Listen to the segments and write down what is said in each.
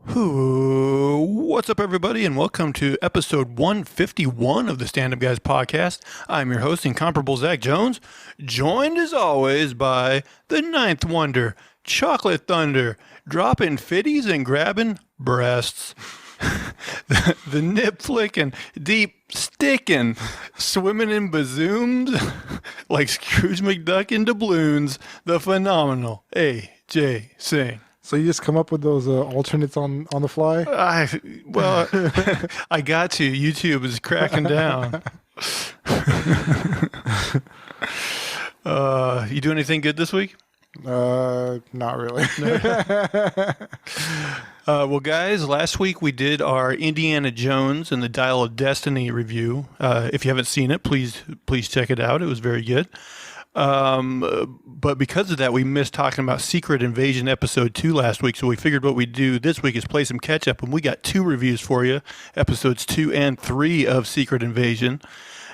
What's up, everybody, and welcome to episode 151 of the Stand Up Guys podcast. I'm your host, Incomparable Zach Jones, joined as always by the Ninth Wonder, Chocolate Thunder, dropping fitties and grabbing breasts. the nip flicking, deep sticking, swimming in bazooms like Scrooge McDuck in doubloons, the phenomenal A.J. Singh. So you just come up with those alternates on the fly? I got to. YouTube is cracking down. You do anything good this week? Not really. Well, guys, last week we did our Indiana Jones and the Dial of Destiny review. If you haven't seen it, please check it out. It was very good. But because of that, we missed talking about Secret Invasion episode 2 last week. So we figured what we'd do this week is play some catch up, and we got 2 reviews for you, episodes 2 and 3 of Secret Invasion.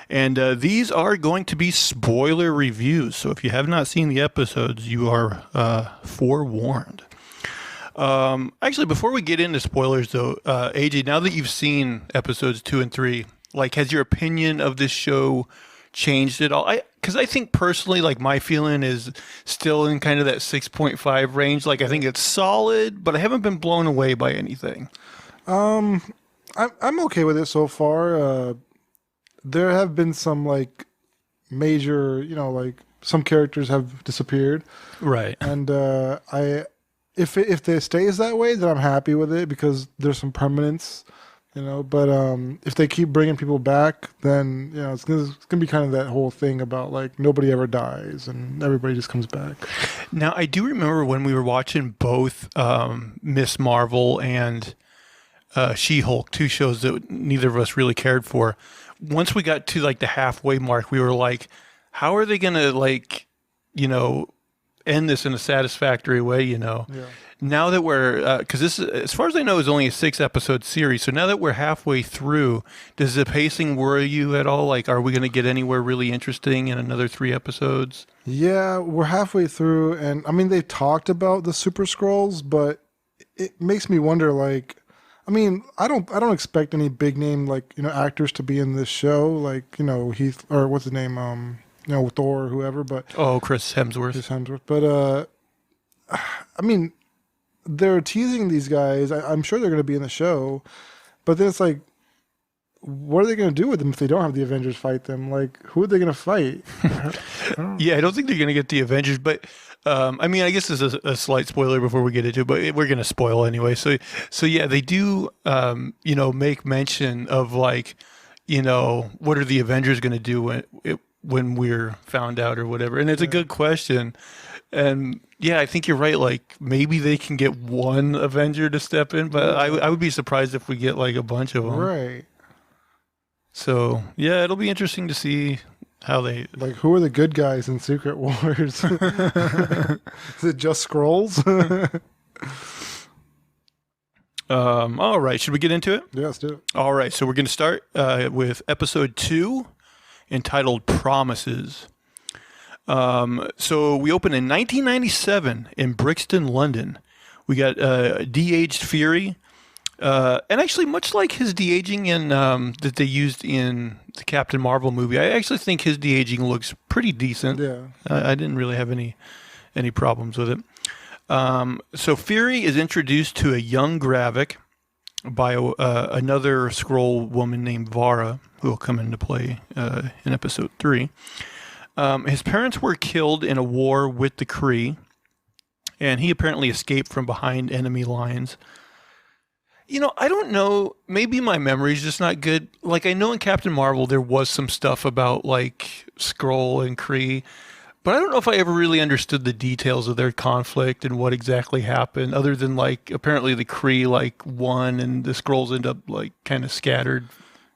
And these are going to be spoiler reviews. So if you have not seen the episodes, you are forewarned. Actually, before we get into spoilers, though, AJ, now that you've seen episodes 2 and 3, like, has your opinion of this show changed at all? Because I think personally, like, my feeling is still in kind of that 6.5 range. Like, I think it's solid, but I haven't been blown away by anything. I'm okay with it so far. There have been some like major, like some characters have disappeared, Right. and if it stays that way, then I'm happy with it because there's some permanence. But if they keep bringing people back, then it's gonna be kind of that whole thing about like nobody ever dies and everybody just comes back. Now, I do remember when we were watching both Miss Marvel and She-Hulk, 2 shows that neither of us really cared for. Once we got to like the halfway mark, we were like, how are they gonna end this in a satisfactory way? Yeah. Now that we're, because this, as far as I know, is only a 6-episode series. So now that we're halfway through, does the pacing worry you at all? Like, are we going to get anywhere really interesting in another 3 episodes? Yeah, we're halfway through, and I mean they talked about the Super Scrolls, but it makes me wonder. Like, I mean, I don't expect any big name like actors to be in this show, like Heath or what's his name, Thor or whoever. But Chris Hemsworth. But I mean, they're teasing these guys. I'm sure they're going to be in the show, but then it's like, what are they going to do with them if they don't have the Avengers fight them? Like, who are they going to fight? Yeah, I don't think they're going to get the Avengers, but I mean, I guess this is a slight spoiler before we get into it, but we're going to spoil anyway. So yeah, they do, make mention of like, what are the Avengers going to do when we're found out or whatever? And it's a good question. And yeah, I think you're right. Like, maybe they can get one Avenger to step in, but I would be surprised if we get like a bunch of them. Right. So yeah, it'll be interesting to see how they like. Who are the good guys in Secret Wars? Is it just Skrulls? All right, should we get into it? Yeah, let's do it. All right, so we're going to start with episode 2, entitled Promises. So we open in 1997 in Brixton, London. We got de-aged Fury, and actually, much like his de-aging in that they used in the Captain Marvel movie, I actually think his de-aging looks pretty decent. Yeah, I didn't really have any problems with it. So Fury is introduced to a young Gravik by another Skrull woman named Vara, who will come into play in episode 3. His parents were killed in a war with the Kree, and he apparently escaped from behind enemy lines. I don't know. Maybe my memory's just not good. Like, I know in Captain Marvel there was some stuff about like Skrull and Kree, but I don't know if I ever really understood the details of their conflict and what exactly happened, other than like apparently the Kree like won and the Skrulls end up like kind of scattered.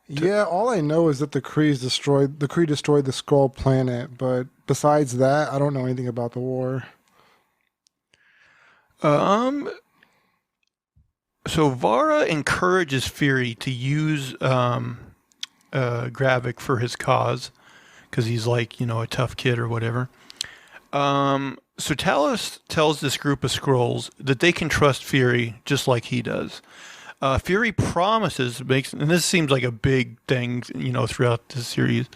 Yeah, all I know is that the Kree destroyed the Skrull planet, but besides that, I don't know anything about the war. So Vara encourages Fury to use Gravik for his cause because he's like, a tough kid or whatever. So Talos tells this group of Skrulls that they can trust Fury just like he does. Fury promises, and this seems like a big thing, throughout the series,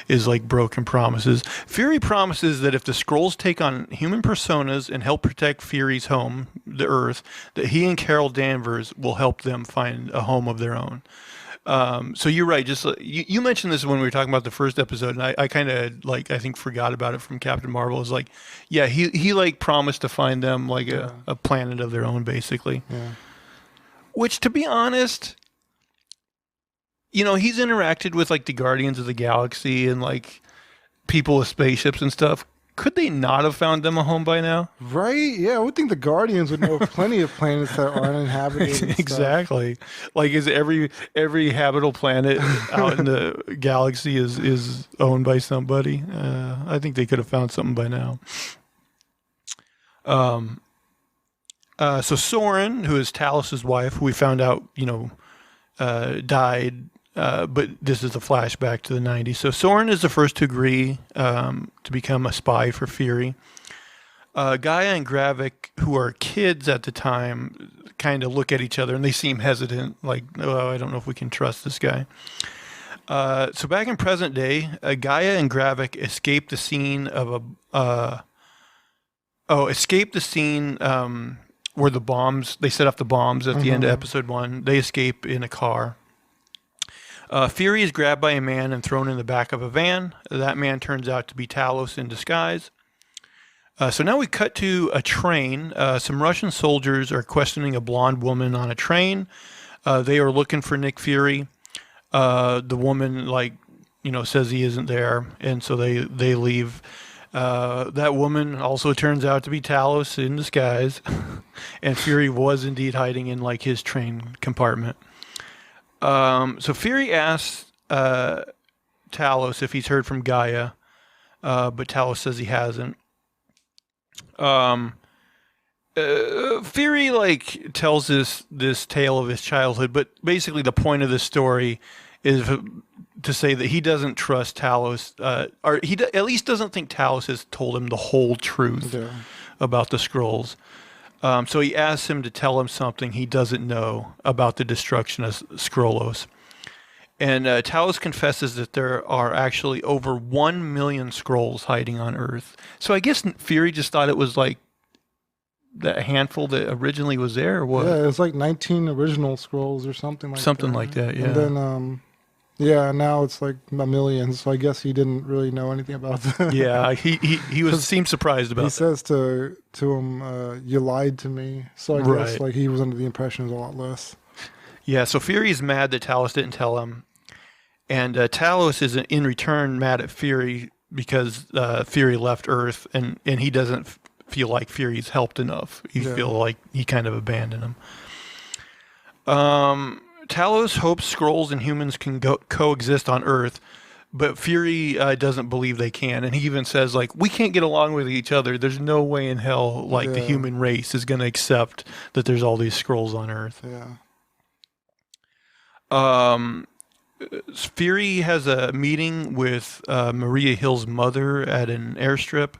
is like broken promises. Fury promises that if the Skrulls take on human personas and help protect Fury's home, the Earth, that he and Carol Danvers will help them find a home of their own. So you're right. Just you mentioned this when we were talking about the first episode, and I kind of I think forgot about it from Captain Marvel. Is like, yeah, he like promised to find them like a planet of their own, basically. Yeah. Which, to be honest, he's interacted with like the Guardians of the Galaxy and like people with spaceships and stuff. Could they not have found them a home by now? Right? Yeah, I would think the Guardians would know plenty of planets that aren't inhabited. And Exactly. Like, is every habitable planet out in the galaxy is owned by somebody? I think they could have found something by now. So Soren, who is Talos's wife, who we found out, died, but this is a flashback to the 90s. So Soren is the first to agree to become a spy for Fury. Gaia and Gravik, who are kids at the time, kind of look at each other and they seem hesitant, like, oh, I don't know if we can trust this guy. So back in present day, Gaia and Gravik escaped the scene of where they set off the bombs at the end of episode 1. They escape in a car. Fury is grabbed by a man and thrown in the back of a van. That man turns out to be Talos in disguise. So now we cut to a train. Some Russian soldiers are questioning a blonde woman on a train. They are looking for Nick Fury. The woman, says he isn't there, and so they leave. That woman also turns out to be Talos in disguise, and Fury was indeed hiding in his train compartment. So Fury asks Talos if he's heard from Gaia, but Talos says he hasn't. Fury tells this tale of his childhood, but basically the point of this story is to say that he doesn't trust Talos, or he at least doesn't think Talos has told him the whole truth about the Skrulls. So he asks him to tell him something he doesn't know about the destruction of Skrullos. And Talos confesses that there are actually over 1 million Skrulls hiding on Earth. So I guess Fury just thought it was that handful that originally was there, or what? Yeah, it's 19 original Skrulls or something like that. Something like that, yeah. And then, now it's a million, so I guess he didn't really know anything about that. Yeah, he seemed surprised about He that. says to him, you lied to me. So I guess he was under the impression it was a lot less. Yeah, so Fury's mad that Talos didn't tell him. And Talos is in return mad at Fury because Fury left Earth, and he doesn't feel like Fury's helped enough. He feels like he kind of abandoned him. Talos hopes Skrulls and humans can coexist on Earth, but Fury doesn't believe they can. And he even says, we can't get along with each other. There's no way in hell the human race is going to accept that there's all these Skrulls on Earth. Yeah. Fury has a meeting with Maria Hill's mother at an airstrip.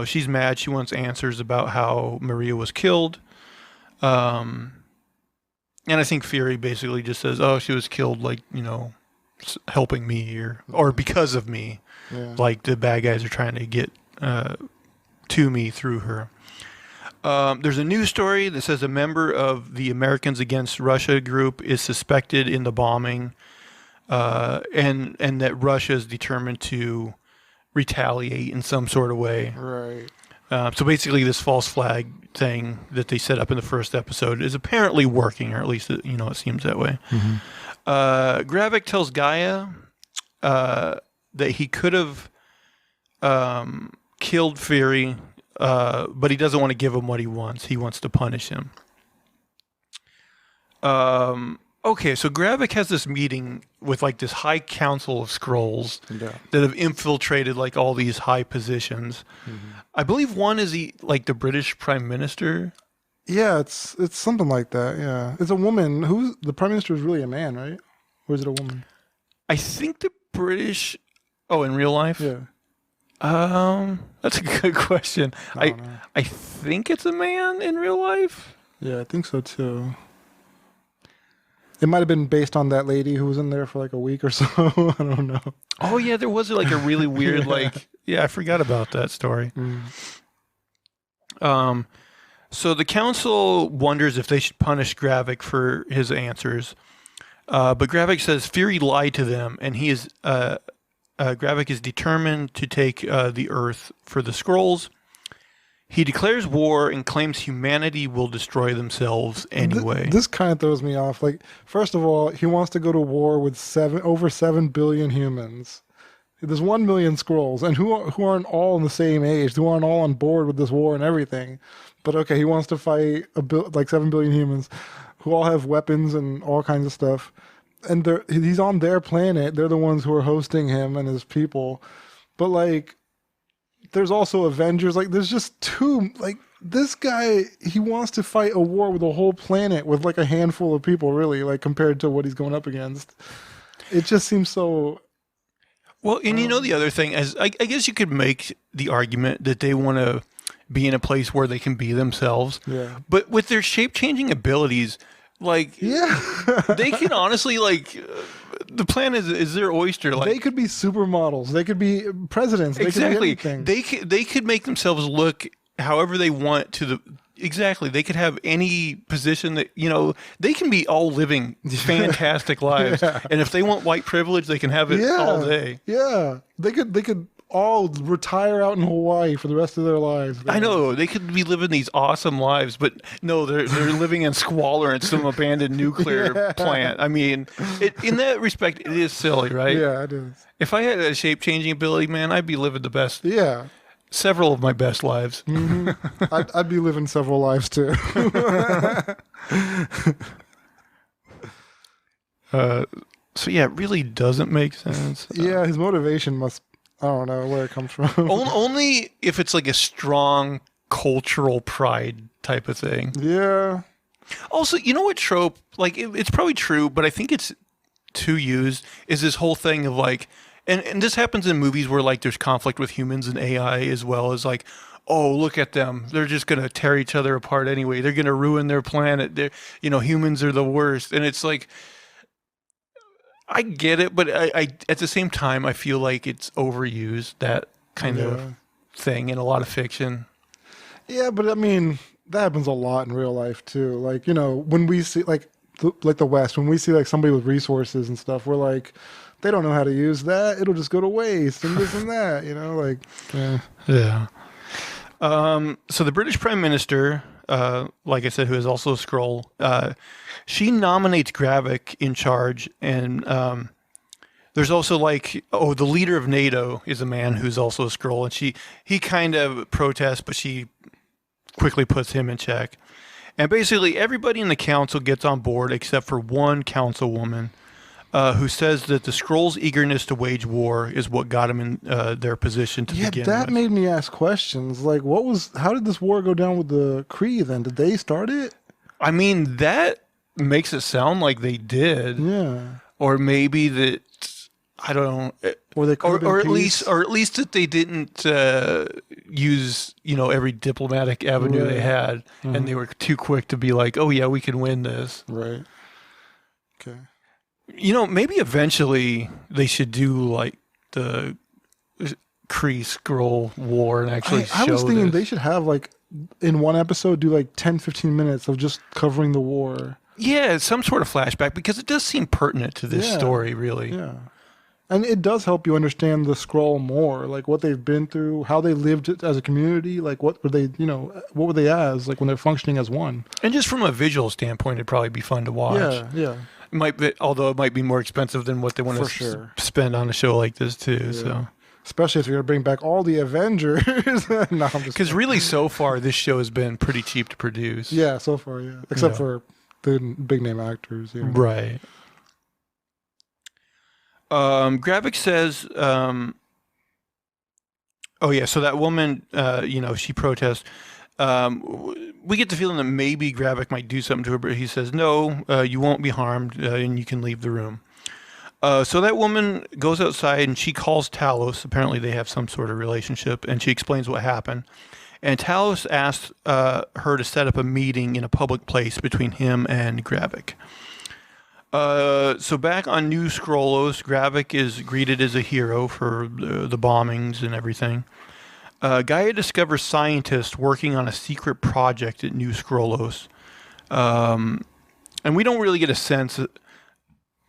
She's mad. She wants answers about how Maria was killed. And I think Fury basically just says, oh, she was killed, helping me or because of me. Yeah. The bad guys are trying to get to me through her. There's a news story that says a member of the Americans Against Russia group is suspected in the bombing, and that Russia is determined to retaliate in some sort of way. Right. So basically, this false flag thing that they set up in the first episode is apparently working, or at least it seems that way. Mm-hmm. Gravik tells Gaia that he could have killed Fury, but he doesn't want to give him what he wants. He wants to punish him. Okay, so Gravik has this meeting with this high council of Skrulls that have infiltrated all these high positions. Mm-hmm. I believe one is the British Prime Minister. Yeah, it's something like that. Yeah, it's a woman. The Prime Minister is really a man, right? Or is it a woman? I think the British. Oh, in real life? Yeah. That's a good question. I don't know. I think it's a man in real life. Yeah, I think so too. It might have been based on that lady who was in there for like a week or so. I don't know. Oh yeah, there was like a really weird Yeah. I forgot about that story. Mm. So the council wonders if they should punish Gravik for his answers, but Gravik says Fury lied to them, and Gravik is determined to take the Earth for the scrolls. He declares war and claims humanity will destroy themselves anyway. This kind of throws me off. Like, first of all, he wants to go to war with over 7 billion humans. There's 1 million scrolls, and who aren't all in the same age, who aren't all on board with this war and everything. But okay, he wants to fight like 7 billion humans, who all have weapons and all kinds of stuff. And he's on their planet. They're the ones who are hosting him and his people. But like, there's also Avengers. Like, there's just this guy, he wants to fight a war with a whole planet with like a handful of people, really, like compared to what he's going up against. It just seems so. Well, and the other thing is, I guess you could make the argument that they want to be in a place where they can be themselves. Yeah. But with their shape-changing abilities, like, Yeah. they can honestly, like, the plan is their oyster. Like, They could be supermodels. They could be presidents. They exactly. could be anything. They could make themselves look however they want to the. Exactly. They could have any position that, they can be all living fantastic lives. Yeah. And if they want white privilege, they can have it all day. Yeah. They could all retire out in Hawaii for the rest of their lives. I know. They could be living these awesome lives, but no, they're living in squalor in some abandoned nuclear plant. I mean, in that respect, it is silly, right? Yeah, it is. If I had a shape-changing ability, man, I'd be living the best, Yeah. several of my best lives. I'd be living several lives too. So yeah, it really doesn't make sense. Yeah, his motivation must, I don't know where it comes from. Only if it's like a strong cultural pride type of thing. Yeah. Also, you know what trope, like it's probably true, but I think it's too used, is this whole thing of like, and this happens in movies where like there's conflict with humans and AI, as well as like, oh, look at them. They're just going to tear each other apart anyway. They're going to ruin their planet. Humans are the worst. And it's like, I get it, but I at the same time, I feel like it's overused, that kind of thing, in a lot of fiction. Yeah, but I mean, that happens a lot in real life too. Like, when we see like the West, when we see like somebody with resources and stuff, we're like, they don't know how to use that. It'll just go to waste and this and that, like. Yeah. So the British Prime Minister, like I said, who is also a Skrull, she nominates Gravik in charge, and there's also like, the leader of NATO is a man who's also a Skrull, and he kind of protests, but she quickly puts him in check. And basically everybody in the council gets on board except for one councilwoman, who says that the Skrulls' eagerness to wage war is what got them in their position to begin with. Yeah, that made me ask questions. Like, how did this war go down with the Kree then? Did they start it? I mean, that makes it sound like they did. Yeah. Or maybe that, I don't know. Or they could or at least that they didn't use, every diplomatic avenue they had, and they were too quick to be like, oh yeah, we can win this. Right. Okay. Maybe eventually they should do like the Kree Skrull war and actually show I was thinking this. they should have like, in one episode, do like 10, 15 minutes of just covering the war. Yeah, some sort of flashback, because it does seem pertinent to this story, really. Yeah. And it does help you understand the Skrull more, like what they've been through, how they lived as a community, like what were they, what were they as, like when they're functioning as one. And just from a visual standpoint, it'd probably be fun to watch. Yeah. Although it might be more expensive than what they want to spend on a show like this too. Yeah. So, especially if you're going to bring back all the Avengers. No, I'm just because really, so far this show has been pretty cheap to produce. Yeah, so far, yeah, except for the big name actors. Yeah. Right. Gravik says, so that woman, she protests. We get the feeling that maybe Gravik might do something to her, but he says, no, you won't be harmed, and you can leave the room. So that woman goes outside and she calls Talos. Apparently, they have some sort of relationship, and she explains what happened. And Talos asks her to set up a meeting in a public place between him and Gravik. So back on New Scrollos, Gravik is greeted as a hero for the bombings and everything. Gaia discovers scientists working on a secret project at New Scrollos. And we don't really get a sense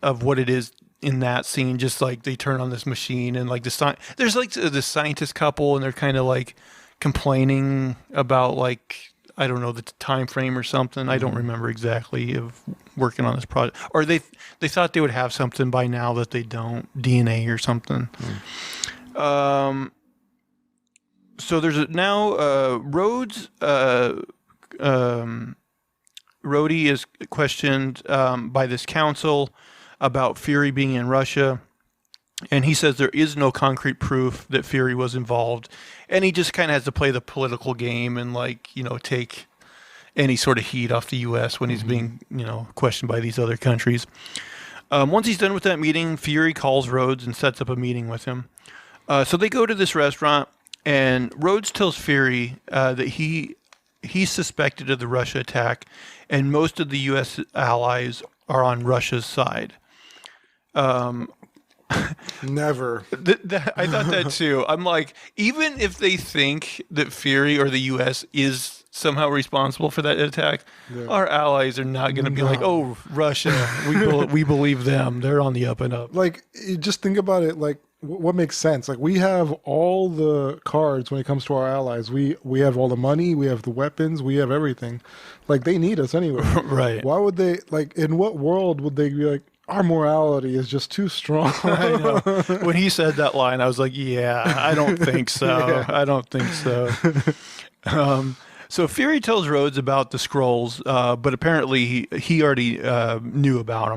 of what it is in that scene. Just like they turn on this machine and like there's like the scientist couple and they're kind of like complaining about like, I don't know, the time frame or something. I don't remember exactly of working on this project. Or they thought they would have something by now that they don't, DNA or something. So there's now Rhodes. Rhodey is questioned by this council about Fury being in Russia. And he says there is no concrete proof that Fury was involved. And he just kind of has to play the political game and, like, you know, take any sort of heat off the U.S. when he's being, you know, questioned by these other countries. Once he's done with that meeting, Fury calls Rhodes and sets up a meeting with him. So they go to this restaurant, and Rhodes tells Fury that he's suspected of the Russia attack, and most of the U.S. allies are on Russia's side. Never. I thought that too. I'm like, even if they think that Fury or the U.S. is somehow responsible for that attack, our allies are not going to be like, oh, Russia, we believe them. They're on the up and up. Like, you just think about it, like, what makes sense? Like, we have all the cards when it comes to our allies. We have all the money, we have the weapons, we have everything. Like, they need us anyway. Right. Why would they, like, in what world would they be like, our morality is just too strong? I know. When he said that line, I was like, yeah, I don't think so. Yeah. I don't think so. So Fury tells Rhodes about the scrolls, but apparently he already knew about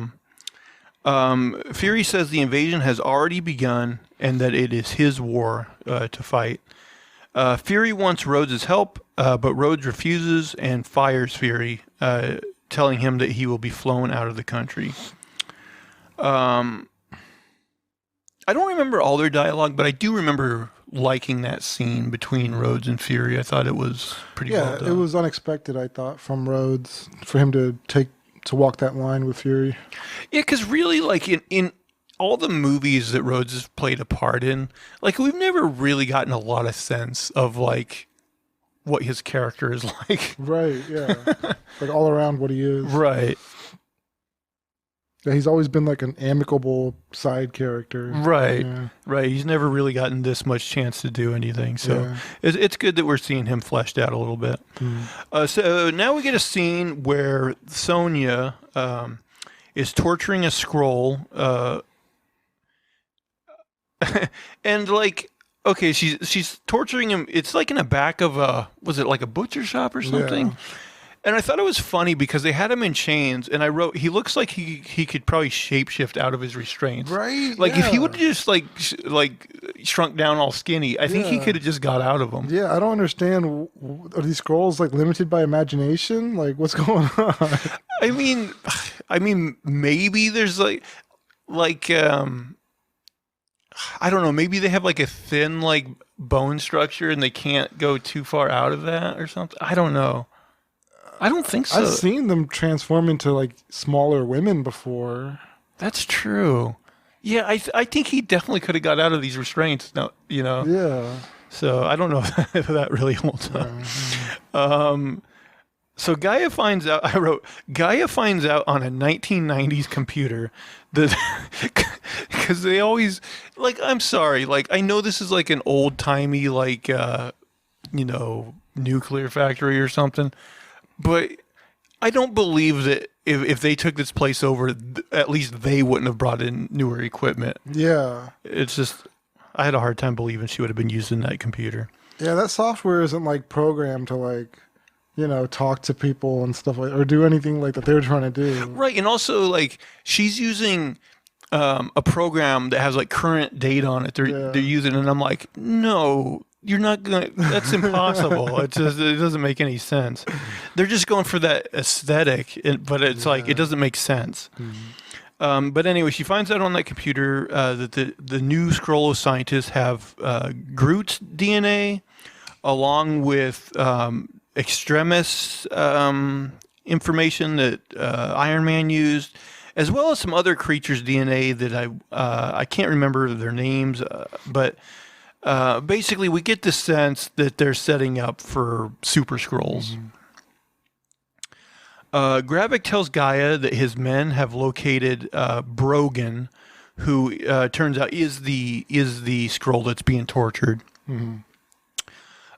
them. Fury says the invasion has already begun and that it is his war to fight. Fury wants Rhodes' help, but Rhodes refuses and fires Fury, telling him that he will be flown out of the country. I don't remember all their dialogue, but I do remember liking that scene between Rhodes and Fury. I thought it was pretty well done. It was unexpected, I thought, from Rhodes for him to walk that line with Fury. Yeah, because really, like, in all the movies that Rhodes has played a part in, like, we've never really gotten a lot of sense of, like, what his character is like. Right, yeah. Like, all around what he is. Right. Yeah, he's always been, like, an amicable side character. Right, yeah. Right. He's never really gotten this much chance to do anything. So Yeah. it's good that we're seeing him fleshed out a little bit. So now we get a scene where Sonya is torturing a scroll. And, like, okay, she's torturing him. It's like in the back of was it like a butcher shop or something? Yeah. And I thought it was funny because they had him in chains, and I wrote, he looks like he could probably shapeshift out of his restraints. Right? Like, if he yeah. would have just, like shrunk down all skinny, I think he Yeah. could have just got out of them. Yeah, I don't understand. Are these scrolls, like, limited by imagination? Like, what's going on? I mean, maybe there's, I don't know, maybe they have, like, a thin, like, bone structure, and they can't go too far out of that or something. I don't know. I don't think so. I've seen them transform into, like, smaller women before. That's true. Yeah, I think he definitely could have got out of these restraints. Now, you know. Yeah. So I don't know if that really holds up. So Gaia finds out. I wrote Gaia finds out on a 1990s computer that because they always, like, I'm sorry, like, I know this is like an old timey, like, nuclear factory or something. But I don't believe that if they took this place over, at least they wouldn't have brought in newer equipment. Yeah. It's just, I had a hard time believing she would have been using that computer. Yeah, that software isn't, like, programmed to, like, you know, talk to people and stuff like, or do anything like that they're trying to do. Right, and also, like, she's using a program that has, like, current date on it. They're using, and I'm like, no. You're not gonna. That's impossible. It doesn't make any sense. They're just going for that aesthetic, but it's like it doesn't make sense. But anyway, she finds out on that computer that the new Skrullo scientists have Groot's DNA along with extremis information that Iron Man used, as well as some other creatures' DNA that I can't remember their names, but basically we get the sense that they're setting up for Super Skrulls. Gravik tells Gaia that his men have located Brogan, who turns out is the Skrull that's being tortured.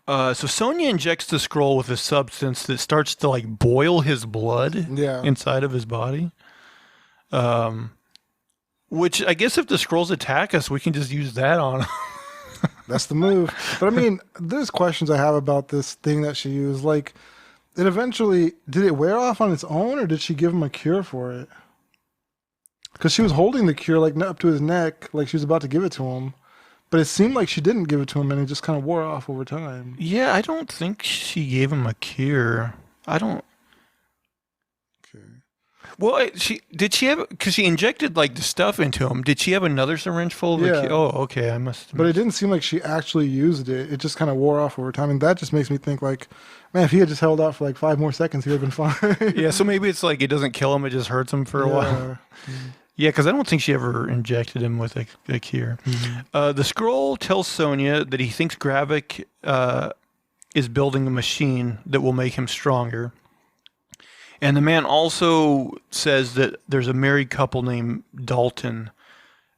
So Sonya injects the Skrull with a substance that starts to like boil his blood inside of his body. Which I guess if the Skrulls attack us, we can just use that on them. That's the move. But I mean, there's questions I have about this thing that she used. Like, it eventually, did it wear off on its own, or did she give him a cure for it? Because she was holding the cure like up to his neck, like she was about to give it to him. But it seemed like she didn't give it to him, and it just kind of wore off over time. Yeah, I don't think she gave him a cure. I don't. Okay. Well, did she have, because she injected like the stuff into him. Did she have another syringe full of the cure? Oh, okay. I must. But it didn't seem like she actually used it. It just kind of wore off over time, and that just makes me think like, man, if he had just held out for like 5 more seconds, he would have been fine. Yeah, so maybe it's like it doesn't kill him; it just hurts him for a while. Yeah, because I don't think she ever injected him with a cure. The Skrull tells Sonya that he thinks Gravik is building a machine that will make him stronger. And the man also says that there's a married couple named Dalton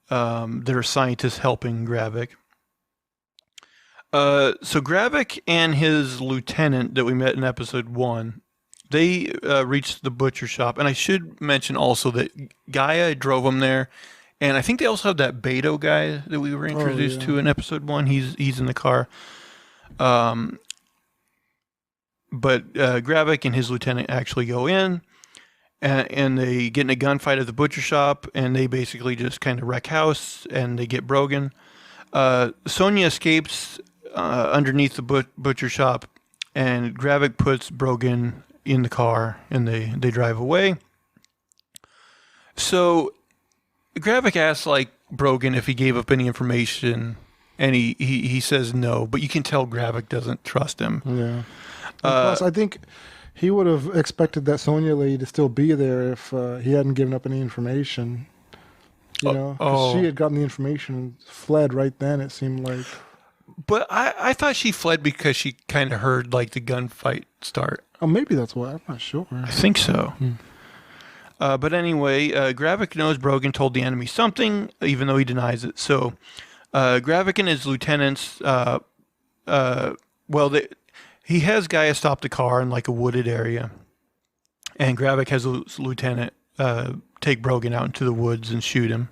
that are scientists helping Gravik. So Gravik and his lieutenant that we met in episode 1, they reached the butcher shop. And I should mention also that Gaia drove them there. And I think they also have that Beto guy that we were introduced to in episode 1. He's in the car. But Gravik and his lieutenant actually go in. And they get in a gunfight at the butcher shop. And they basically just kind of wreck house. And they get Brogan. Sonya escapes underneath the butcher shop. And Gravik puts Brogan in the car, and they drive away. So Gravik asks like Brogan if he gave up any information, and he says no, but you can tell Gravik doesn't trust him. Yeah. Plus, I think he would have expected that Sonya lady to still be there if he hadn't given up any information. You know, 'cause she had gotten the information and fled right then, it seemed like. But I thought she fled because she kind of heard like the gunfight start. Oh, maybe that's why. I'm not sure. I think so. But anyway, Gravik knows Brogan told the enemy something, even though he denies it. So Gravik and his lieutenants, he has Gaia stop the car in like a wooded area. And Gravik has his lieutenant take Brogan out into the woods and shoot him.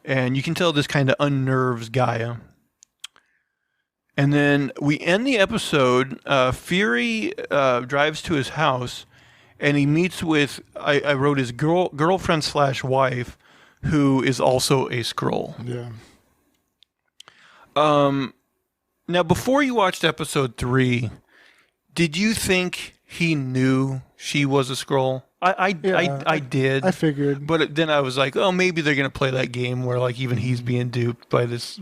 And you can tell this kind of unnerves Gaia. And then we end the episode. Fury drives to his house, and he meets with, I wrote his girlfriend / wife, who is also a Skrull. Yeah. Now, before you watched episode 3, did you think he knew she was a Skrull? I did. I figured. But then I was like, oh, maybe they're going to play that game where like even he's being duped by this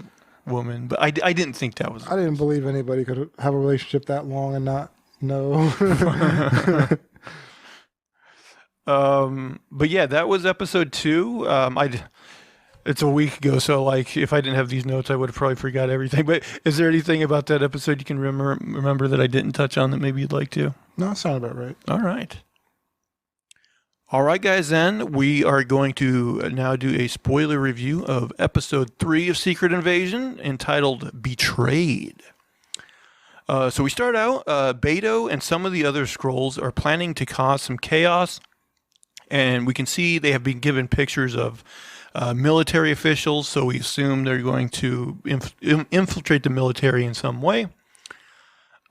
woman. But I didn't think that was... I didn't believe anybody could have a relationship that long and not know. But yeah, that was episode 2. It's a week ago, so like if I didn't have these notes, I would have probably forgot everything. But is there anything about that episode you can remember that I didn't touch on that maybe you'd like to? No, that sounded about right. All right, guys, then we are going to now do a spoiler review of episode 3 of Secret Invasion entitled Betrayed. So we start out, Beto and some of the other Skrulls are planning to cause some chaos, and we can see they have been given pictures of military officials, so we assume they're going to infiltrate the military in some way.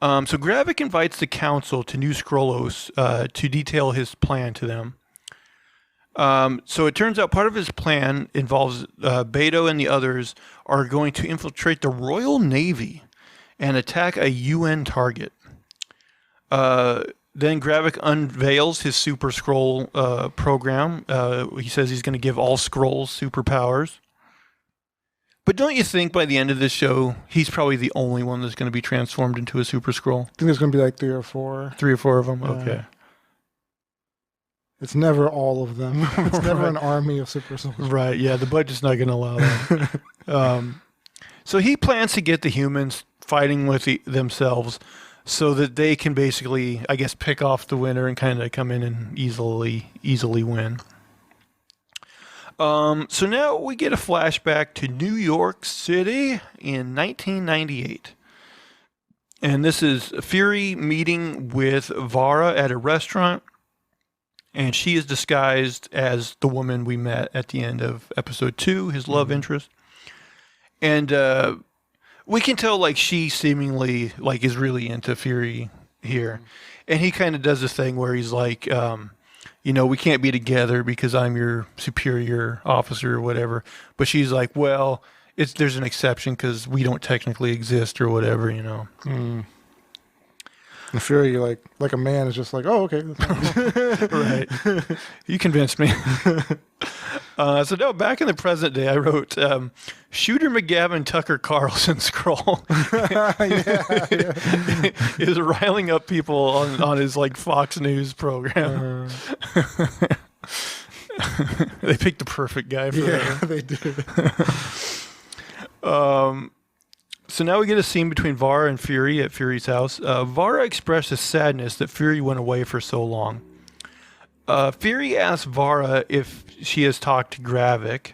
So Gravik invites the council to New Skrullos to detail his plan to them. So it turns out part of his plan involves Beto and the others are going to infiltrate the Royal Navy and attack a UN target. Then Gravik unveils his Super Scroll program. He says he's going to give all Skrulls superpowers. But don't you think by the end of this show, he's probably the only one that's going to be transformed into a Super Skrull? I think there's going to be like 3 or 4. 3 or 4 of them? Yeah. Okay. It's never all of them. It's never Right. an army of super soldiers. Right, yeah, the budget's not going to allow that. So he plans to get the humans fighting with themselves so that they can basically, I guess, pick off the winner and kind of come in and easily win. So now we get a flashback to New York City in 1998. And this is Fury meeting with Vara at a restaurant. And she is disguised as the woman we met at the end of episode 2, his love interest. And we can tell, like, she seemingly, like, is really into Fury here. And he kind of does this thing where he's like, you know, we can't be together because I'm your superior officer or whatever. But she's like, well, there's an exception because we don't technically exist or whatever, you know. And Fury, like a man, is just like, oh, okay. Right. You convinced me. So no, back in the present day, I wrote Shooter McGavin Tucker Carlson Skrull is riling up people on his like Fox News program. They picked the perfect guy for that. They did. So now we get a scene between Vara and Fury at Fury's house. Vara expresses sadness that Fury went away for so long. Fury asks Vara if she has talked to Gravik.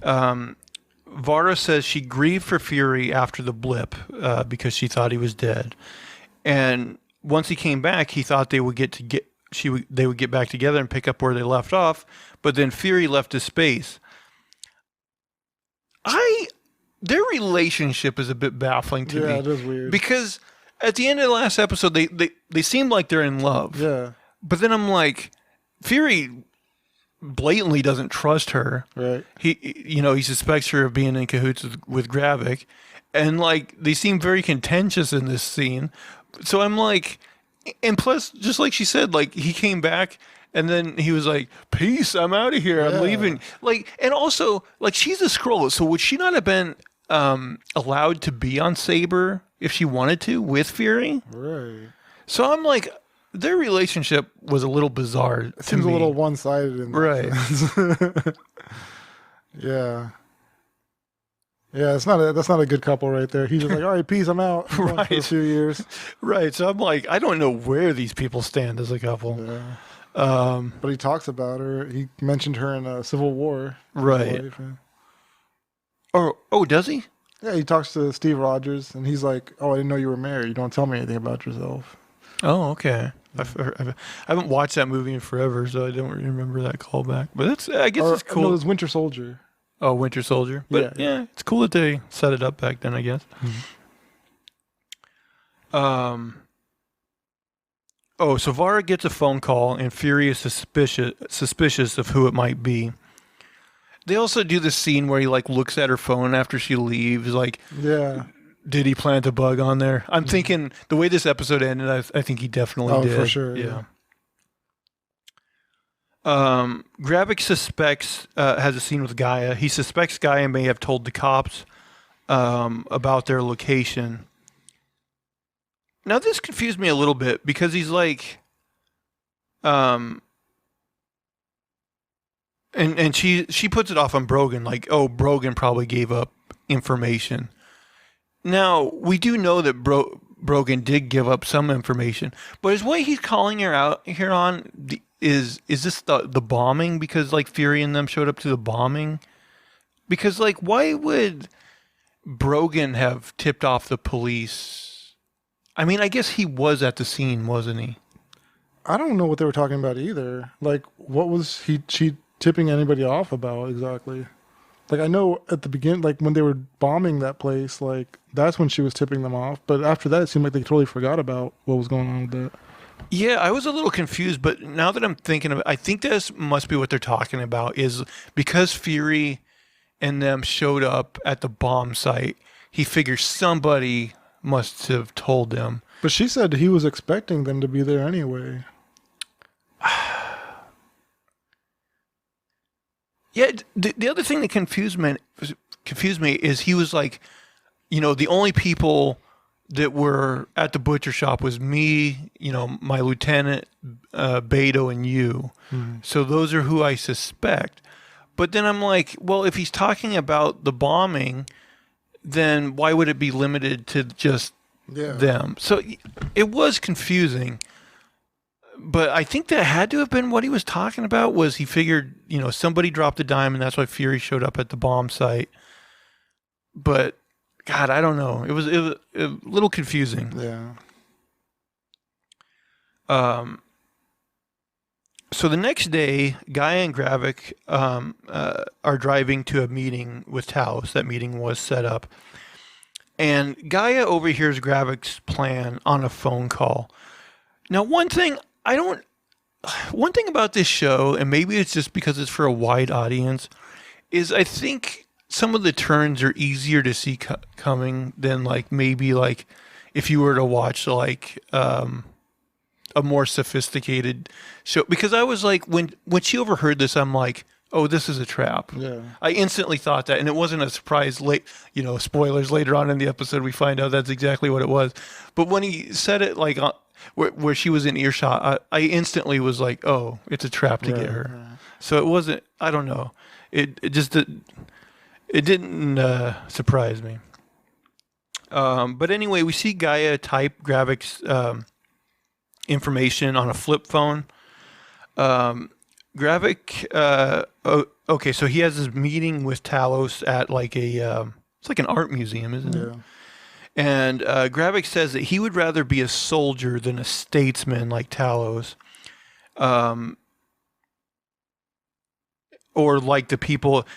Vara says she grieved for Fury after the blip because she thought he was dead. And once he came back, he thought they would they would get back together and pick up where they left off. But then Fury left his space. Their relationship is a bit baffling to me. Yeah, it is weird. Because at the end of the last episode, they seem like they're in love. Yeah. But then I'm like, Fury blatantly doesn't trust her. Right. He suspects her of being in cahoots with Gravik. And like, they seem very contentious in this scene. So I'm like, and plus, just like she said, like, he came back and then he was like, peace, I'm out of here. I'm leaving. Like, and also, like, she's a Skrull. So would she not have been allowed to be on Saber if she wanted to with Fury? Right. So I'm like, their relationship was a little bizarre It to seems me. a little one-sided in that Right. sense. Yeah. Yeah, that's not a good couple right there. He's just like, all right, peace, I'm out. I'm going for a few years. Right. So I'm like, I don't know where these people stand as a couple. Yeah. Um, But he talks about her. He mentioned her in Civil War. Right. Wife, yeah. oh, does he? Yeah, he talks to Steve Rogers, and he's like, "Oh, I didn't know you were married. You don't tell me anything about yourself." Oh, okay. I haven't watched that movie in forever, so I don't remember that callback. But I guess it's cool. No, it was Winter Soldier. Oh, Winter Soldier. But yeah, it's cool that they set it up back then, I guess. Mm-hmm. Oh, so Vara gets a phone call, and Fury is suspicious of who it might be. They also do this scene where he like looks at her phone after she leaves, like, Yeah. did he plant a bug on there? I'm thinking the way this episode ended, I think he definitely did. Oh, for sure. Yeah. Gravik suspects has a scene with Gaia. He suspects Gaia may have told the cops about their location. Now this confused me a little bit because he's like, and she puts it off on Brogan, like, oh, Brogan probably gave up information. Now we do know that Brogan did give up some information, but his way he's calling her out here on is this the bombing? Because like Fury and them showed up to the bombing. Because like, why would Brogan have tipped off the police? I mean, I guess he was at the scene, wasn't he? I don't know what they were talking about either. Like, what was she tipping anybody off about exactly? Like, I know at the beginning, like when they were bombing that place, like that's when she was tipping them off. But after that, it seemed like they totally forgot about what was going on with that. Yeah, I was a little confused, but now that I'm thinking of it, I think this must be what they're talking about, is because Fury and them showed up at the bomb site, he figures somebody must have told them. But she said he was expecting them to be there anyway. Yeah, the other thing that confused me is he was like, the only people that were at the butcher shop was me, my lieutenant, Beto, and you. So those are who I suspect. But then I'm like, well, if he's talking about the bombing, then why would it be limited to just them? So it was confusing. But I think that had to have been what he was talking about. Was he figured, somebody dropped a dime, and that's why Fury showed up at the bomb site. But God, I don't know. It was a little confusing. Yeah. So the next day, Gaia and Gravik are driving to a meeting with Talos. That meeting was set up. And Gaia overhears Gravik's plan on a phone call. Now, one thing about this show, and maybe it's just because it's for a wide audience, is I think some of the turns are easier to see coming than maybe if you were to watch a more sophisticated show. Because I was like, when she overheard this, I'm like, oh, this is a trap. Yeah. I instantly thought that, and it wasn't a surprise. Spoilers later on in the episode, we find out that's exactly what it was. But when he said it where she was in earshot, I instantly was like, oh, it's a trap to get her. Yeah. So it wasn't. I don't know. It didn't surprise me. But anyway, we see Gaia type Gravik's information on a flip phone. Gravik, okay, so he has this meeting with Talos at it's like an art museum, isn't it? And Gravik says that he would rather be a soldier than a statesman like Talos. Or like the people,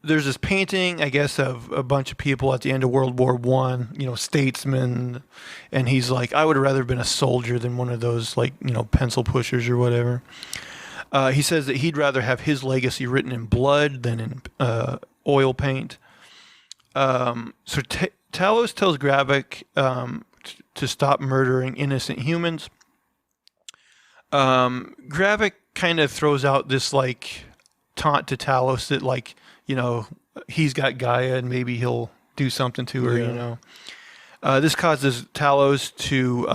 there's this painting, I guess, of a bunch of people at the end of World War I, statesmen. And he's like, I would have rather been a soldier than one of those, pencil pushers or whatever. He says that he'd rather have his legacy written in blood than in oil paint. So Talos tells Gravik to stop murdering innocent humans. Gravik kind of throws out this taunt to Talos that he's got Gaia and maybe he'll do something to her. This causes Talos to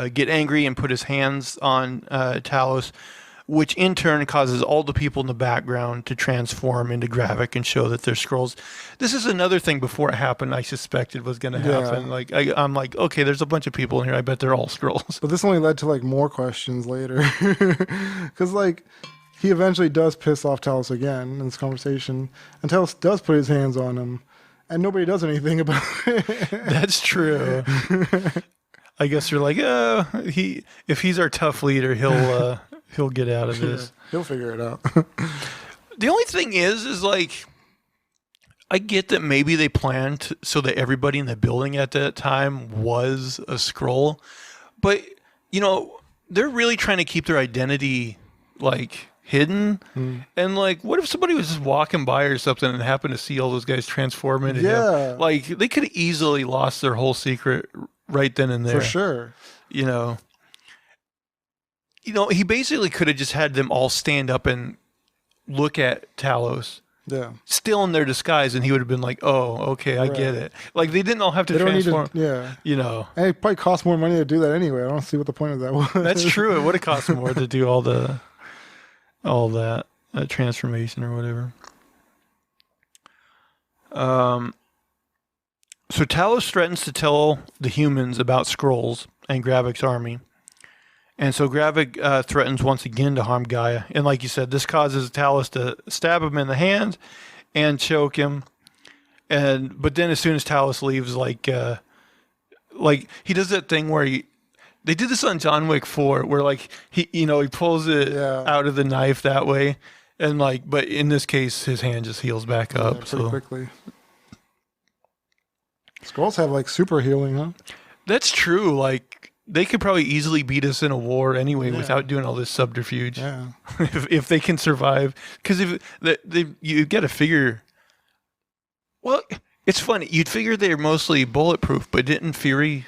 get angry and put his hands on Talos, which in turn causes all the people in the background to transform into Gravik and show that they're Skrulls. This is another thing before it happened I suspected was going to happen. I'm like, okay, there's a bunch of people in here. I bet they're all Skrulls. But this only led to more questions later. Because he eventually does piss off Talos again in this conversation. And Talos does put his hands on him. And nobody does anything about it. That's true. I guess you're like, if he's our tough leader, he'll get out of this. Yeah, he'll figure it out. The only thing is I get that maybe they planned so that everybody in the building at that time was a Skrull, but they're really trying to keep their identity hidden. And what if somebody was just walking by or something and happened to see all those guys transform into him? They could have easily lost their whole secret right then and there. For sure. He basically could have just had them all stand up and look at Talos. Yeah. Still in their disguise, and he would have been like, "Oh, okay, I get it." They didn't all have to transform. And it probably cost more money to do that anyway. I don't see what the point of that was. That's true. It would have cost more to do all that transformation or whatever. So Talos threatens to tell the humans about Skrulls and Gravik's army. And so Gravik threatens once again to harm Gaia. And like you said, this causes Talos to stab him in the hand and choke him. But then as soon as Talos leaves, he does that thing where they did this on John Wick 4, where he pulls it out of the knife that way. And but in this case, his hand just heals back up. Pretty quickly. Skrulls have super healing, huh? That's true. They could probably easily beat us in a war anyway without doing all this subterfuge. Yeah. if they can survive, because you got to figure. Well, it's funny. You'd figure they're mostly bulletproof, but didn't Fury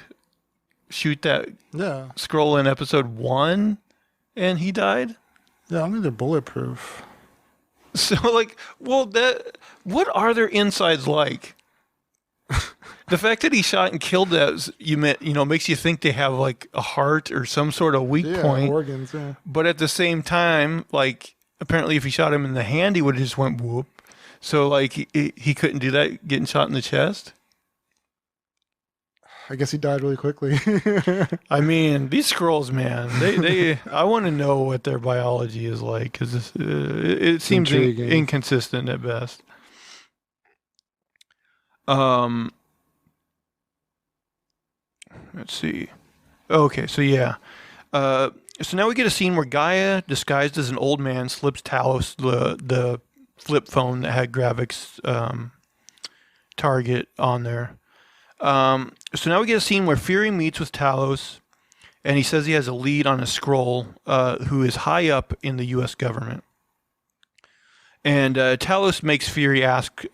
shoot that Yeah. scroll in episode 1 and he died? Yeah, I don't think they're bulletproof. So what are their insides like? The fact that he shot and killed that, makes you think they have like a heart or some sort of weak point. Organs, yeah. But at the same time, like apparently if he shot him in the hand, he would have just went whoop. So like he couldn't do that getting shot in the chest. I guess he died really quickly. I mean, these scrolls, man, they I want to know what their biology is like because it seems inconsistent at best. Let's see. Okay, so yeah. So now we get a scene where Gaia, disguised as an old man, slips Talos the flip phone that had Gravik's target on there. So now we get a scene where Fury meets with Talos, and he says he has a lead on a Skrull who is high up in the U.S. government. And Talos makes Fury ask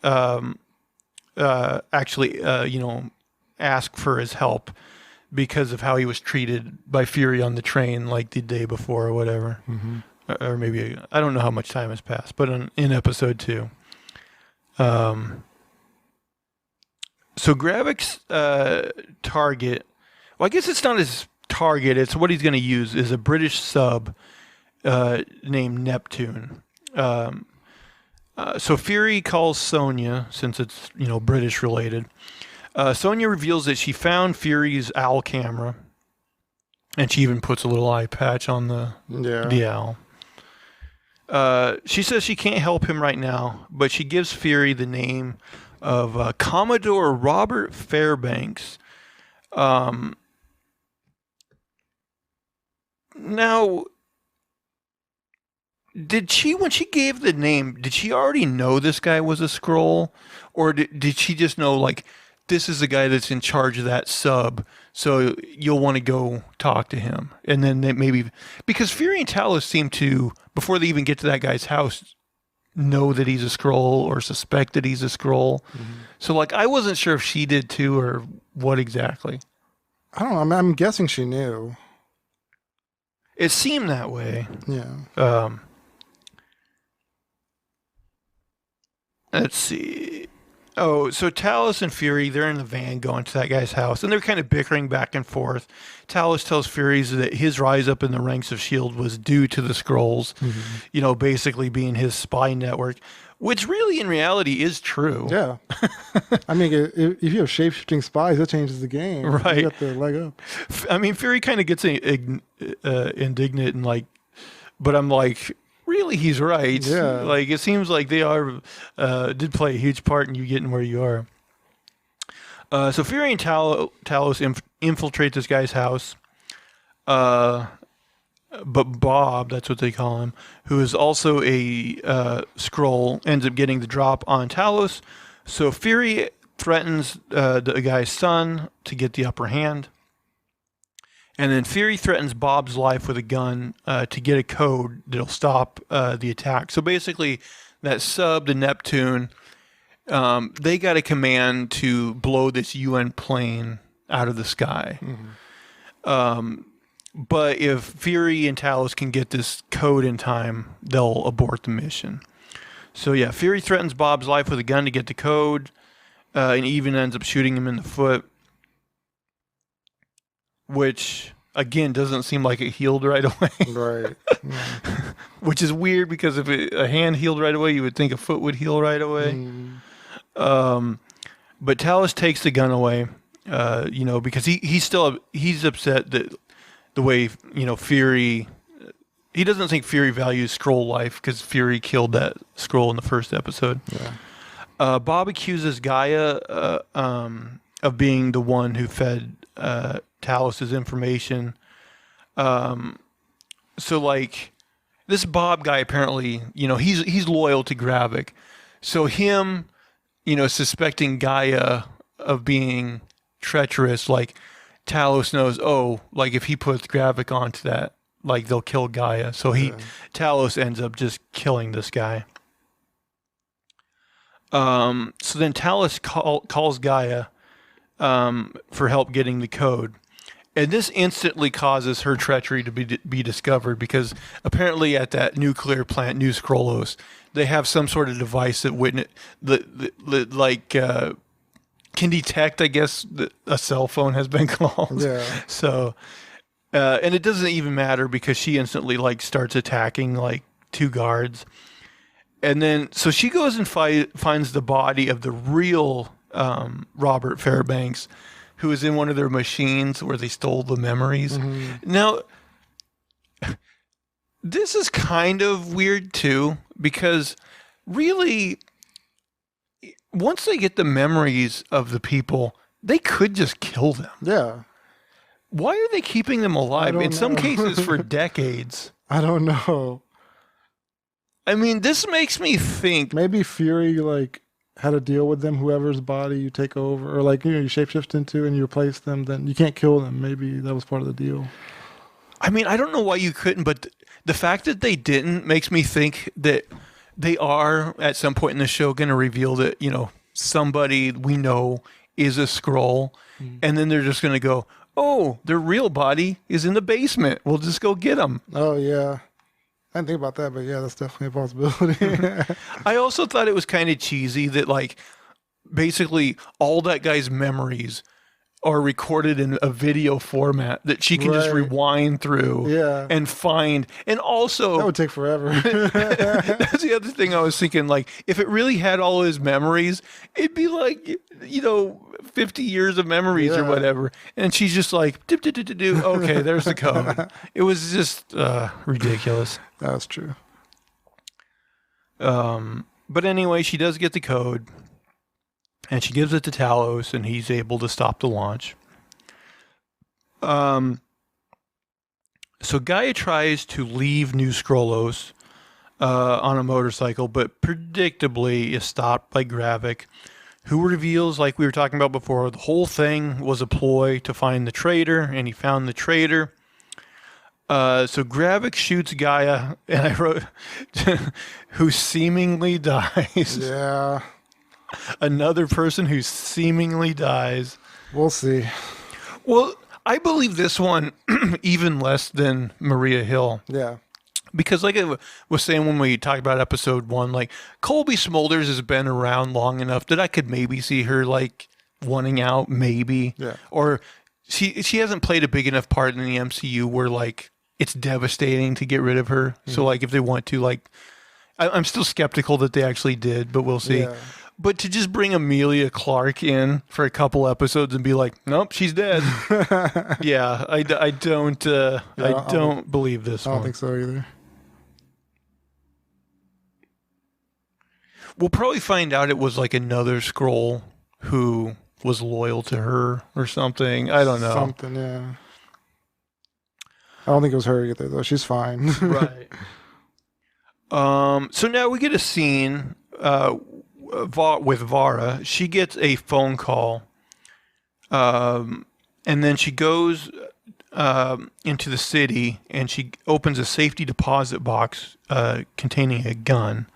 for his help because of how he was treated by Fury on the train like the day before or whatever. Mm-hmm. Or maybe, I don't know how much time has passed, but in episode 2. So Gravik's target, well, I guess it's not his target, it's what he's going to use, is a British sub named Neptune. So Fury calls Sonya, since it's, British related. Sonya reveals that she found Fury's owl camera, and she even puts a little eye patch on the owl. She says she can't help him right now, but she gives Fury the name of Commodore Robert Fairbanks. Now, when she gave the name, did she already know this guy was a Skrull? Or did she just know, like, this is the guy that's in charge of that sub, so you'll want to go talk to him? And then maybe, because Fury and Talos seem to, before they even get to that guy's house, know that he's a Skrull or suspect that he's a Skrull. Mm-hmm. So, like, I wasn't sure if she did too or what exactly. I don't know. I'm guessing she knew. It seemed that way. Yeah. Let's see. Oh, so Talos and Fury, they're in the van going to that guy's house, and they're kind of bickering back and forth. Talos tells Fury that his rise up in the ranks of S.H.I.E.L.D. was due to the Skrulls, basically being his spy network, which really in reality is true. Yeah. I mean, if you have shape-shifting spies, that changes the game. Right. You got the leg up. I mean, Fury kind of gets indignant and like, but I'm like, really, he's right. Yeah. Like, it seems like they did play a huge part in you getting where you are. So Fury and Talos infiltrate this guy's house. But Bob, that's what they call him, who is also a Skrull, ends up getting the drop on Talos. So Fury threatens the guy's son to get the upper hand. And then Fury threatens Bob's life with a gun to get a code that'll stop the attack. So basically, that sub, the Neptune, they got a command to blow this UN plane out of the sky. Mm-hmm. But if Fury and Talos can get this code in time, they'll abort the mission. So yeah, Fury threatens Bob's life with a gun to get the code, and even ends up shooting him in the foot. Which, again, doesn't seem like it healed right away. Right. Yeah. Which is weird because if a hand healed right away, you would think a foot would heal right away. But Talos takes the gun away, because he's upset that the way, Fury, he doesn't think Fury values Skrull life because Fury killed that Skrull in the first episode. Yeah. Bob accuses Gaia of being the one who fed Talos' information. So like this Bob guy apparently, he's loyal to Gravik. So him, suspecting Gaia of being treacherous, like Talos knows, like if he puts Gravik onto that, like they'll kill Gaia. So Talos ends up just killing this guy. So then Talos calls Gaia for help getting the code. And this instantly causes her treachery to be discovered because apparently at that nuclear plant, New Scrollos, they have some sort of device that can detect, I guess, that a cell phone has been called. Yeah. So, and it doesn't even matter because she instantly like starts attacking like 2 guards. And then, so she goes and finds the body of the real Robert Fairbanks, who was in one of their machines where they stole the memories. Mm-hmm. Now, this is kind of weird too, because really, once they get the memories of the people, they could just kill them. Yeah. Why are they keeping them alive? In some cases for decades. I don't know. I mean, this makes me think maybe Fury like had a deal with them, whoever's body you take over, or like, you know, you shapeshift into and you replace them, then you can't kill them. Maybe that was part of the deal. I mean, I don't know why you couldn't, but the fact that they didn't makes me think that they are at some point in the show going to reveal that, you know, somebody we know is a Skrull, and then they're just going to go, oh, their real body is in the basement. We'll just go get them. Oh, yeah. I didn't think about that, but yeah, that's definitely a possibility. I also thought it was kind of cheesy that, like, basically all that guy's memories are recorded in a video format that she can just rewind through and find. And also, that would take forever. That's the other thing I was thinking. Like, if it really had all his memories, it'd be like, you know, 50 years of memories or whatever. And she's just like, okay, there's the code. It was just ridiculous. That's true. But anyway, she does get the code. And she gives it to Talos, and he's able to stop the launch. So Gaia tries to leave New Scrollos on a motorcycle, but predictably is stopped by Gravik, who reveals, like we were talking about before, the whole thing was a ploy to find the traitor, and he found the traitor. So Gravik shoots Gaia, and I wrote, who seemingly dies. Yeah. Another person who seemingly dies. We'll see. Well, I believe this one even less than Maria Hill. Yeah. Because like I was saying when we talked about episode 1, like Cobie Smulders has been around long enough that I could maybe see her like wanting out, maybe. Yeah. Or she hasn't played a big enough part in the MCU where like it's devastating to get rid of her. Mm-hmm. So like if they want to, like I'm still skeptical that they actually did, but we'll see. Yeah. But to just bring Emilia Clarke in for a couple episodes and be like, nope, she's dead. Yeah, I don't believe this one. I don't think so either. We'll probably find out it was like another Skrull who was loyal to her or something. I don't know. Something, yeah. I don't think it was her either, though. She's fine. Right. So now we get a scene with Vara. She gets a phone call, and then she goes into the city and she opens a safety deposit box containing a gun.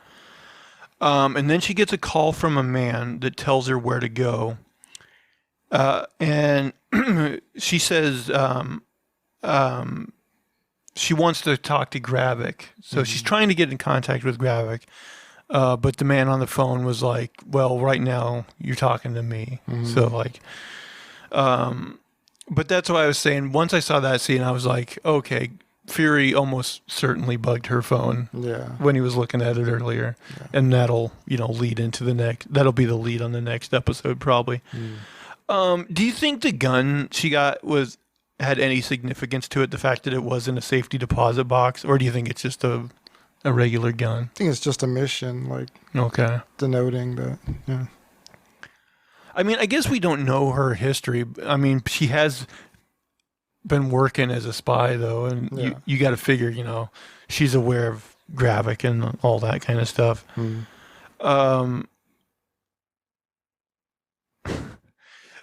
And then she gets a call from a man that tells her where to go. And she says she wants to talk to Gravik. So she's trying to get in contact with Gravik. But the man on the phone was like, well, right now you're talking to me. So like, but that's why I was saying, once I saw that scene, I was like, okay, Fury almost certainly bugged her phone when he was looking at it earlier. Yeah. And that'll, lead into that'll be the lead on the next episode probably. Do you think the gun she got had any significance to it? The fact that it was in a safety deposit box, or do you think it's just a regular gun? I think it's just a mission, like denoting that. Yeah. I mean, I guess we don't know her history. I mean, she has been working as a spy though, and you got to figure, she's aware of Gravik and all that kind of stuff.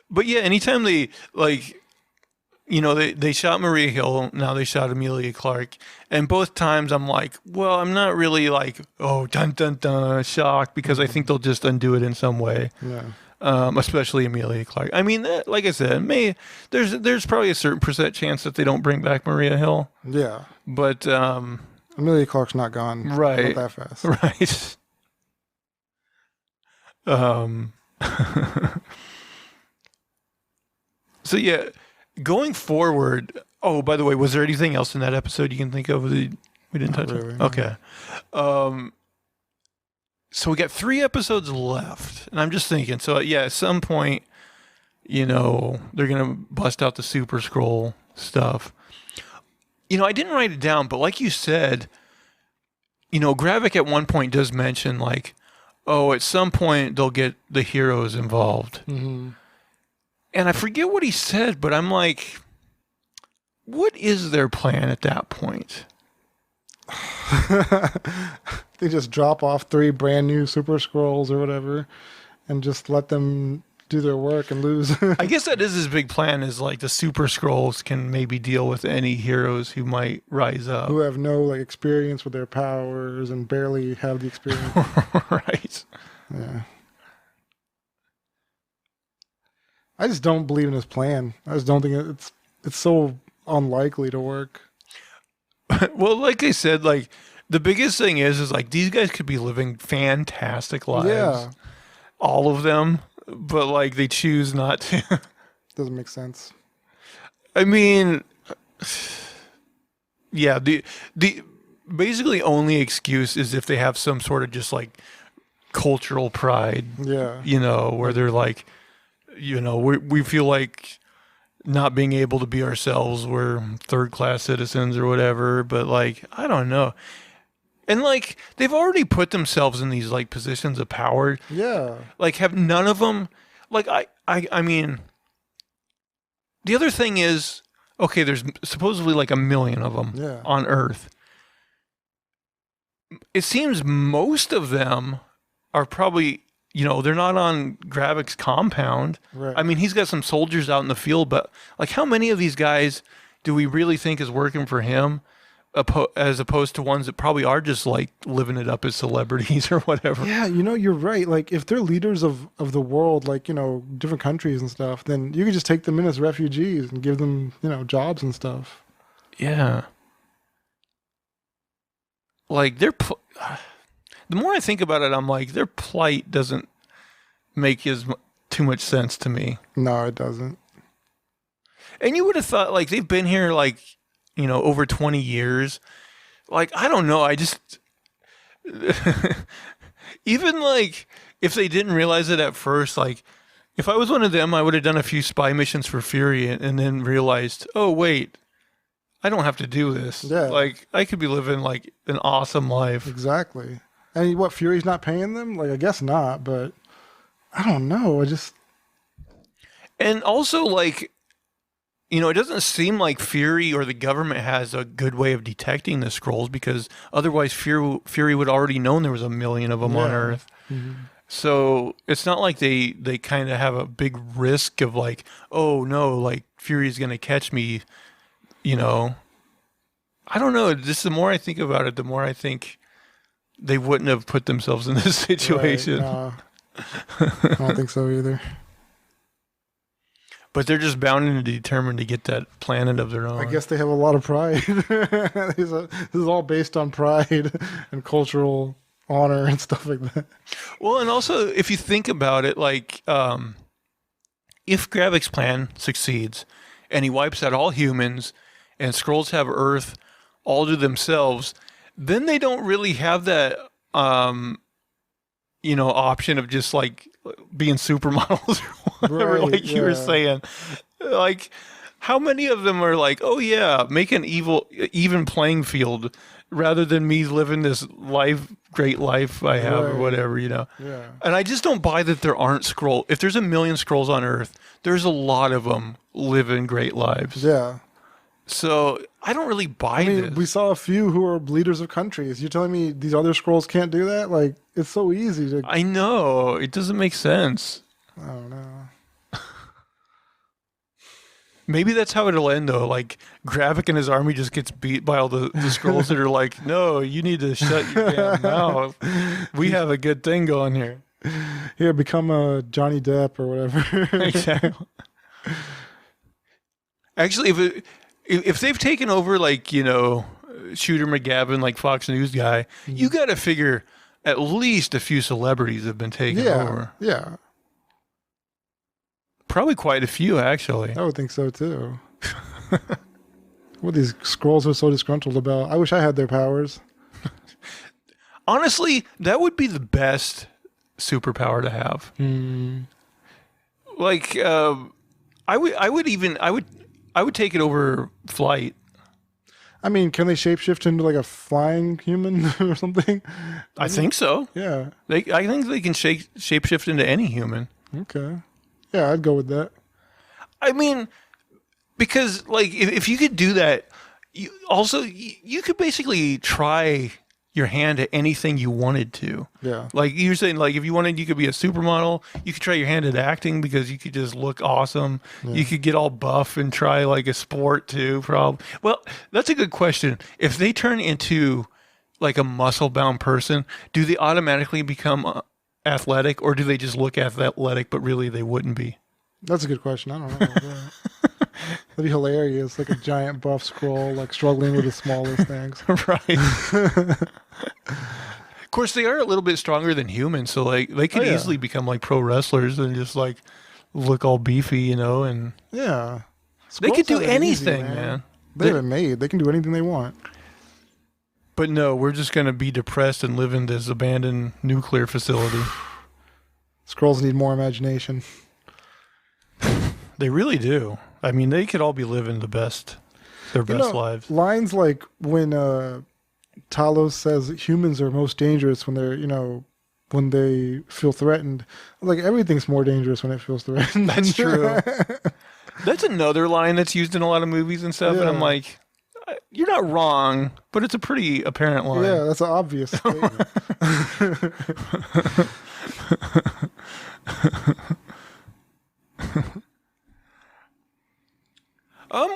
But yeah, anytime they they shot Maria Hill, now they shot Emilia Clarke, and both times I'm like, well, I'm not really like, oh, dun dun dun, shocked, because I think they'll just undo it in some way. Yeah. especially Emilia Clarke. I mean, like I said, there's probably a certain percent chance that they don't bring back Maria Hill, Yeah. but Emilia Clarke's not gone. right, Not that fast. right. Um, so yeah, going forward. Oh, by the way, was there anything else in that episode you can think of that we didn't touch really, on? no. Okay. So we got 3 episodes left, and I'm just thinking. So yeah, at some point, they're gonna bust out the Super Scroll stuff. I didn't write it down, but like you said, Gravik at one point does mention like, oh, at some point they'll get the heroes involved. Mm-hmm. And I forget what he said, but I'm like, what is their plan at that point? They just drop off 3 brand new Super Scrolls or whatever and just let them do their work and lose. I guess that is his big plan, is like the Super Scrolls can maybe deal with any heroes who might rise up. Who have no experience with their powers and barely have the experience. Right. Yeah. I just don't believe in his plan. I just don't think it's so unlikely to work. Well, like I said, like the biggest thing is like these guys could be living fantastic lives. Yeah. All of them, but like they choose not to. Doesn't make sense. I mean, yeah, the basically only excuse is if they have some sort of just like cultural pride, Yeah. where they're like, we feel like not being able to be ourselves, we're third-class citizens or whatever, but like, I don't know. And like, they've already put themselves in these like positions of power. Yeah. Like, have none of them, like, I mean, the other thing is, okay, there's supposedly like 1 million of them on Earth. It seems most of them are probably, they're not on Gravik's compound. Right. I mean, he's got some soldiers out in the field, but like, how many of these guys do we really think is working for him, as opposed to ones that probably are just like living it up as celebrities or whatever? Yeah, you're right. Like, if they're leaders of the world, like, different countries and stuff, then you could just take them in as refugees and give them, jobs and stuff. Yeah. Like, the more I think about it, I'm like, their plight doesn't make too much sense to me. No, it doesn't. And you would have thought, like, they've been here, like, over 20 years. Like, I don't know. I just, even like, if they didn't realize it at first, like, if I was one of them, I would have done a few spy missions for Fury and then realized, oh, wait, I don't have to do this. Yeah. Like, I could be living, like, an awesome life. Exactly. And what, Fury's not paying them? Like, I guess not, but I don't know. And also, like, it doesn't seem like Fury or the government has a good way of detecting the scrolls, because otherwise Fury would already known there was 1 million of them on Earth. Mm-hmm. So it's not like they kind of have a big risk of like, oh no, like Fury's going to catch me, I don't know. Just the more I think about it, the more I think they wouldn't have put themselves in this situation. Right, no. I don't think so either. But they're just bound and determined to get that planet of their own. I guess they have a lot of pride. This is all based on pride and cultural honor and stuff like that. Well, and also, if you think about it, like, if Gravik's plan succeeds and he wipes out all humans and Skrulls have Earth all to themselves, then they don't really have that, option of just like being supermodels or whatever, Right, like you were saying. Like, how many of them are like, oh yeah, make an even playing field rather than me living this great life I have or whatever, Yeah. And I just don't buy that there aren't Skrull. If there's 1 million Skrulls on Earth, there's a lot of them living great lives. Yeah. So I don't really buy this. We saw a few who are leaders of countries. You're telling me these other Skrulls can't do that? Like, it's so easy to. I know. It doesn't make sense. I don't know. Maybe that's how it'll end, though. Like, Gravik and his army just gets beat by all the Skrulls that are like, no, you need to shut your damn mouth. We have a good thing going here. Here, become a Johnny Depp or whatever. Exactly. Actually, if they've taken over, like, Shooter McGavin, like Fox News guy, you got to figure at least a few celebrities have been taken over. Yeah. Probably quite a few, actually. I would think so too. What these scrolls are so disgruntled about. I wish I had their powers. Honestly, that would be the best superpower to have. Like, I would take it over flight. I mean, can they shapeshift into like a flying human or something? I think so. Yeah. I think they can shapeshift into any human. Okay. Yeah, I'd go with that. I mean, because like if you could do that, you could basically try your hand at anything you wanted to. Yeah. Like you're saying, like if you wanted, you could be a supermodel. You could try your hand at acting because you could just look awesome. Yeah. You could get all buff and try like a sport too. Probably. Well, that's a good question. If they turn into like a muscle-bound person, do they automatically become athletic, or do they just look athletic but really they wouldn't be? That's a good question. I don't know. That'd be hilarious. Like a giant buff scroll, like struggling with the smallest things. Right. Of course, they are a little bit stronger than humans, so like they could easily become like pro wrestlers and just like look all beefy, and yeah, they could do anything, man. They're made. They can do anything they want. But no, we're just gonna be depressed and live in this abandoned nuclear facility. Scrolls need more imagination. They really do. I mean, they could all be living their best lives. Lines like when Talos says humans are most dangerous when they're, when they feel threatened. Like everything's more dangerous when it feels threatened. That's true. That's another line that's used in a lot of movies and stuff. Yeah. And I'm like, you're not wrong, but it's a pretty apparent line. Yeah, that's an obvious statement.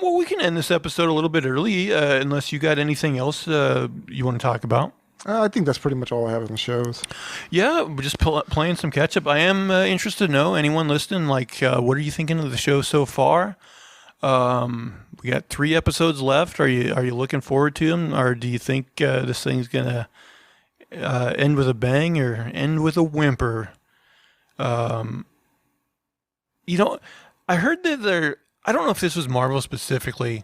Well, we can end this episode a little bit early, unless you got anything else you want to talk about. I think that's pretty much all I have in the shows. Yeah, we're just playing some catch up. I am interested to know, anyone listening, like, what are you thinking of the show so far? We got 3 episodes left. Are you looking forward to them, or do you think this thing's gonna end with a bang or end with a whimper? I heard that I don't know if this was Marvel specifically,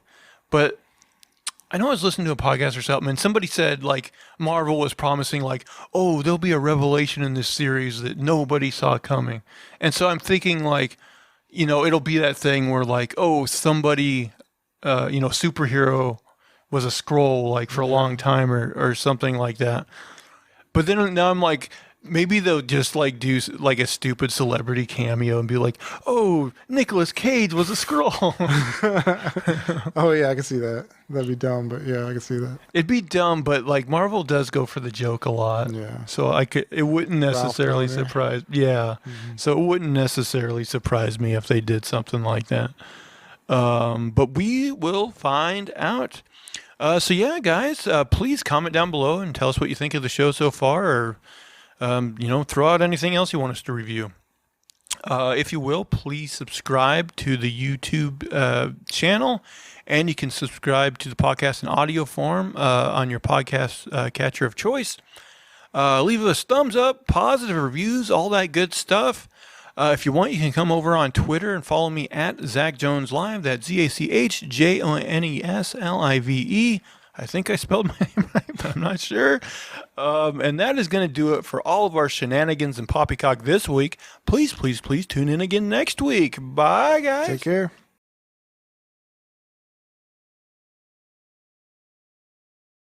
but I know I was listening to a podcast or something, and somebody said, like, Marvel was promising, like, oh, there'll be a revelation in this series that nobody saw coming. And so I'm thinking, like, it'll be that thing where, like, oh, somebody, superhero was a Skrull, like, for a long time or something like that. But then now I'm like, maybe they'll just like do like a stupid celebrity cameo and be like, "Oh, Nicolas Cage was a Skrull." Oh yeah, I can see that. That'd be dumb, but yeah, I can see that. It'd be dumb, but like Marvel does go for the joke a lot. Yeah. So it wouldn't necessarily surprise. Yeah. Mm-hmm. So it wouldn't necessarily surprise me if they did something like that. But we will find out. So yeah, guys, please comment down below and tell us what you think of the show so far, or throw out anything else you want us to review. If you will, please subscribe to the YouTube channel, and you can subscribe to the podcast in audio form on your podcast catcher of choice. Leave us thumbs up, positive reviews, all that good stuff. If you want, you can come over on Twitter and follow me at Zach Jones Live. That's ZachJonesLive. I think I spelled my name right, but I'm not sure. And that is going to do it for all of our shenanigans and poppycock this week. Please, please, please tune in again next week. Bye, guys. Take care.